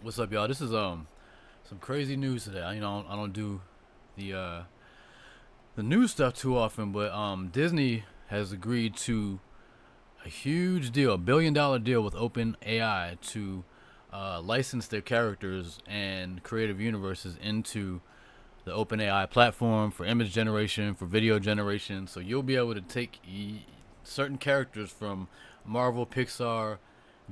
What's up, y'all? This is some crazy news today. I don't do the uh the news stuff too often, but Disney has agreed to a huge deal, $1 billion deal with OpenAI to license their characters and creative universes into the OpenAI platform for image generation, for video generation. So you'll be able to take certain characters from Marvel, Pixar,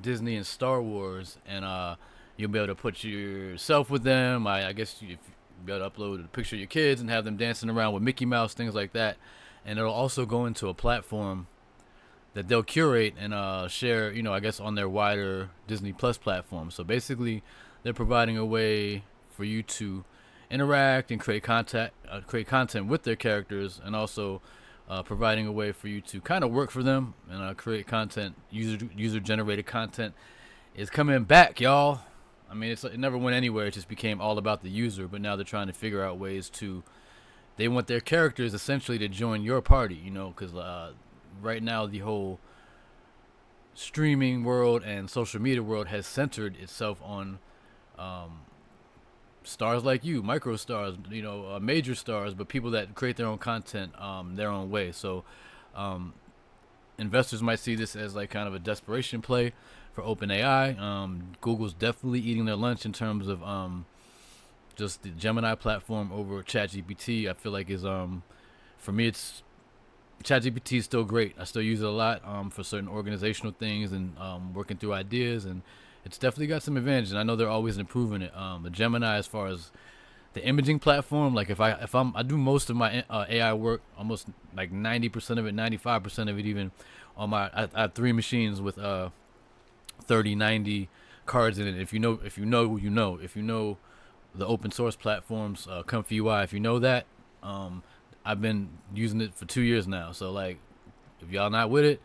Disney, and Star Wars, and you'll be able to put yourself with them. I guess if you be able to upload a picture of your kids and have them dancing around with Mickey Mouse, things like that. And it'll also go into a platform that they'll curate and share, I guess on their wider Disney Plus platform. So basically, they're providing a way for you to interact and create content with their characters, and also providing a way for you to kind of work for them and create content. User generated content is coming back, y'all. I mean, it never went anywhere. It just became all about the user. But now they're trying to figure out ways to. They want their characters essentially to join your party, because right now the whole streaming world and social media world has centered itself on um, stars like you, micro stars, major stars, but people that create their own content their own way. So um, investors might see this as like kind of a desperation play for OpenAI. Google's definitely eating their lunch in terms of just the Gemini platform over ChatGPT. I feel like is for me it's ChatGPT is still great. I still use it a lot for certain organizational things and working through ideas, and it's definitely got some advantages. And I know they're always improving it. The Gemini, as far as the imaging platform, like I do most of my AI work, almost like 90% of it, 95% of it, even on I have three machines with 3090 cards in it. If you know the open source platforms, Comfy UI, if you know that, I've been using it for 2 years now. So like, if y'all not with it,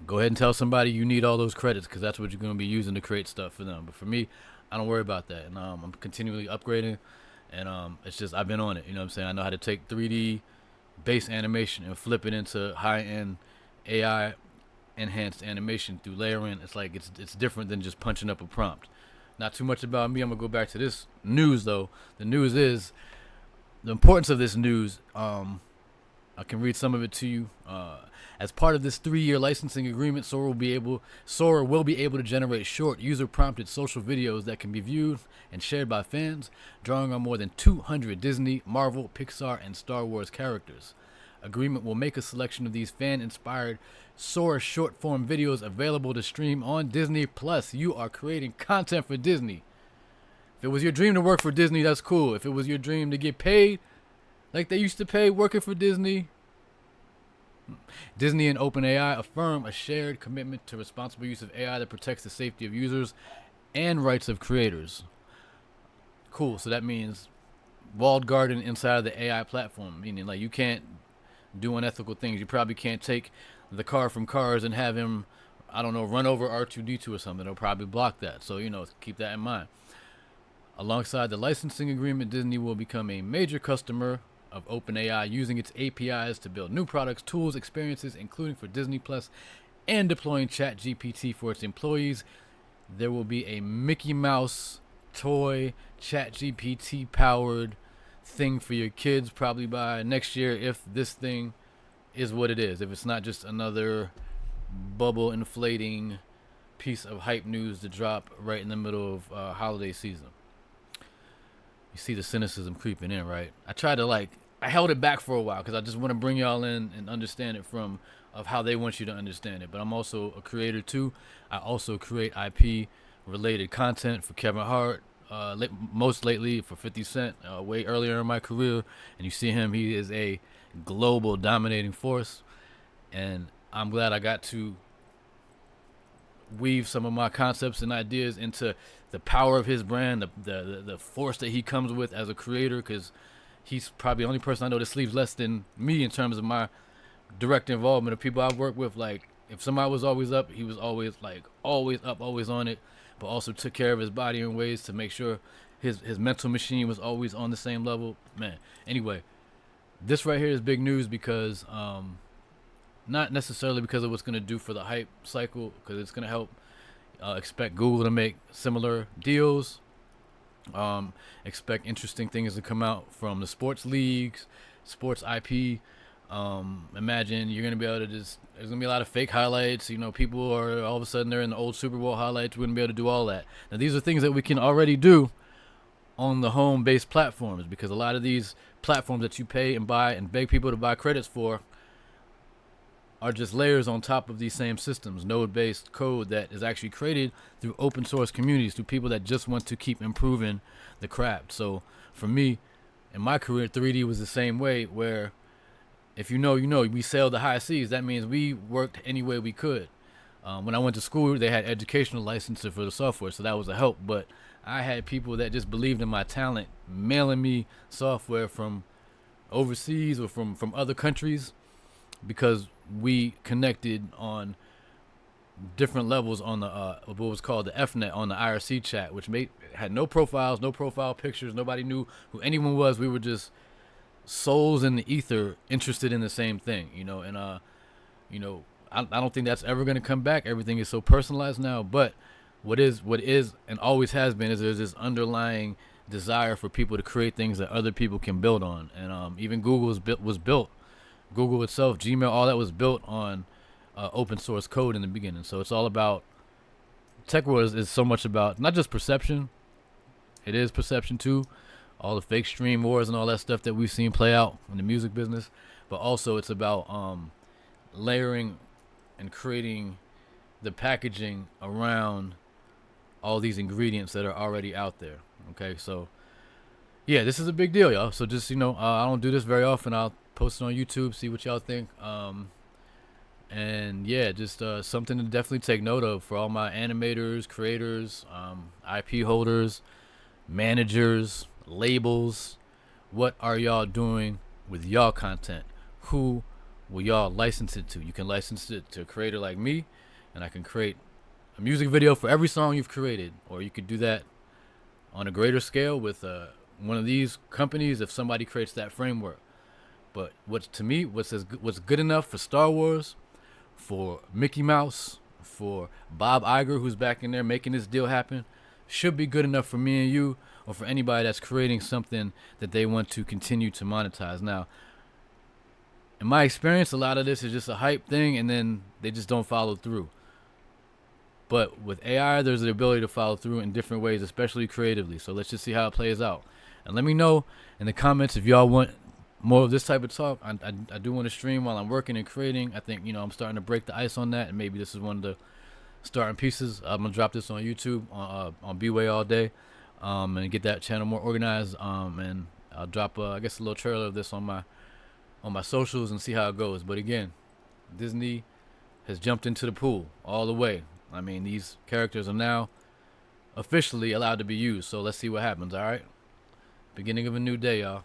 go ahead and tell somebody you need all those credits, because that's what you're going to be using to create stuff for them. But for me, I don't worry about that, and I'm continually upgrading, and it's just I've been on it. You know what I'm saying? I know how to take 3D base animation and flip it into high end AI enhanced animation through layering. It's like it's different than just punching up a prompt. Not too much about me. I'm gonna go back to this news though. The news is the importance of this news. I can read some of it to you. As part of this 3-year licensing agreement, Sora will be able to generate short, user-prompted social videos that can be viewed and shared by fans, drawing on more than 200 Disney, Marvel, Pixar, and Star Wars characters. Agreement will make a selection of these fan-inspired Sora short-form videos available to stream on Disney Plus. You are creating content for Disney. If it was your dream to work for Disney, that's cool. If it was your dream to get paid like they used to pay working for Disney, Disney and OpenAI affirm a shared commitment to responsible use of AI that protects the safety of users and rights of creators. Cool. So that means walled garden inside of the AI platform, meaning like you can't do unethical things. You probably can't take the car from Cars and have him, I don't know, run over R2D2 or something. They'll probably block that. So, keep that in mind. Alongside the licensing agreement, Disney will become a major customer of OpenAI, using its APIs to build new products, tools, experiences, including for Disney Plus, and deploying ChatGPT for its employees. There will be a Mickey Mouse toy ChatGPT powered thing for your kids probably by next year, if this thing is what it is. If it's not just another bubble inflating piece of hype news to drop right in the middle of holiday season. You see the cynicism creeping in, right? I held it back for a while because I just want to bring y'all in and understand it from of how they want you to understand it. But I'm also a creator too. I also create IP related content for Kevin Hart, most lately for 50 Cent, way earlier in my career. And you see him, he is a global dominating force. And I'm glad I got to weave some of my concepts and ideas into the power of his brand, the force that he comes with as a creator, because he's probably the only person I know that sleeps less than me in terms of my direct involvement of people I've worked with. Like, if somebody was always up, he was always like always up, always on it, but also took care of his body in ways to make sure his mental machine was always on the same level. Man, anyway, this right here is big news because not necessarily because of what's going to do for the hype cycle, because it's going to help Expect Google to make similar deals. Expect interesting things to come out from the sports leagues, sports IP. Imagine you're gonna be able to there's gonna be a lot of fake highlights. People are all of a sudden they're in the old Super Bowl highlights. We're gonna be able to do all that. Now these are things that we can already do on the home-based platforms, because a lot of these platforms that you pay and buy and beg people to buy credits for are just layers on top of these same systems, node-based code that is actually created through open source communities, through people that just want to keep improving the craft. So for me, in my career, 3D was the same way, where if we sailed the high seas. That means we worked any way we could. When I went to school, they had educational licenses for the software, so that was a help. But I had people that just believed in my talent, mailing me software from overseas or from other countries, because we connected on different levels on the what was called the FNet on the IRC chat, which had no profiles, no profile pictures. Nobody knew who anyone was. We were just souls in the ether, interested in the same thing, and I don't think that's ever going to come back. Everything is so personalized now. But what is and always has been is there's this underlying desire for people to create things that other people can build on. And even Google was built. Google itself, Gmail, all that was built on open source code in the beginning. So it's all about tech world is so much about not just perception. It is perception too. All the fake stream wars and all that stuff that we've seen play out in the music business, but also it's about layering and creating the packaging around all these ingredients that are already out there. Okay, so yeah, this is a big deal, y'all. So just I don't do this very often. I'll post it on YouTube, see what y'all think. And yeah, just something to definitely take note of for all my animators, creators, IP holders, managers, labels. What are y'all doing with y'all content? Who will y'all license it to? You can license it to a creator like me, and I can create a music video for every song you've created. Or you could do that on a greater scale with one of these companies if somebody creates that framework. But what's good enough for Star Wars, for Mickey Mouse, for Bob Iger, who's back in there making this deal happen, should be good enough for me and you, or for anybody that's creating something that they want to continue to monetize. Now, in my experience, a lot of this is just a hype thing, and then they just don't follow through. But with AI, there's the ability to follow through in different ways, especially creatively. So let's just see how it plays out. And let me know in the comments if y'all want more of this type of talk. I do want to stream while I'm working and creating. I think I'm starting to break the ice on that, and maybe this is one of the starting pieces. I'm gonna drop this on YouTube on B-Way all day, and get that channel more organized. And I'll drop I guess a little trailer of this on my socials and see how it goes. But again, Disney has jumped into the pool all the way. I mean, these characters are now officially allowed to be used. So let's see what happens. All right, beginning of a new day, y'all.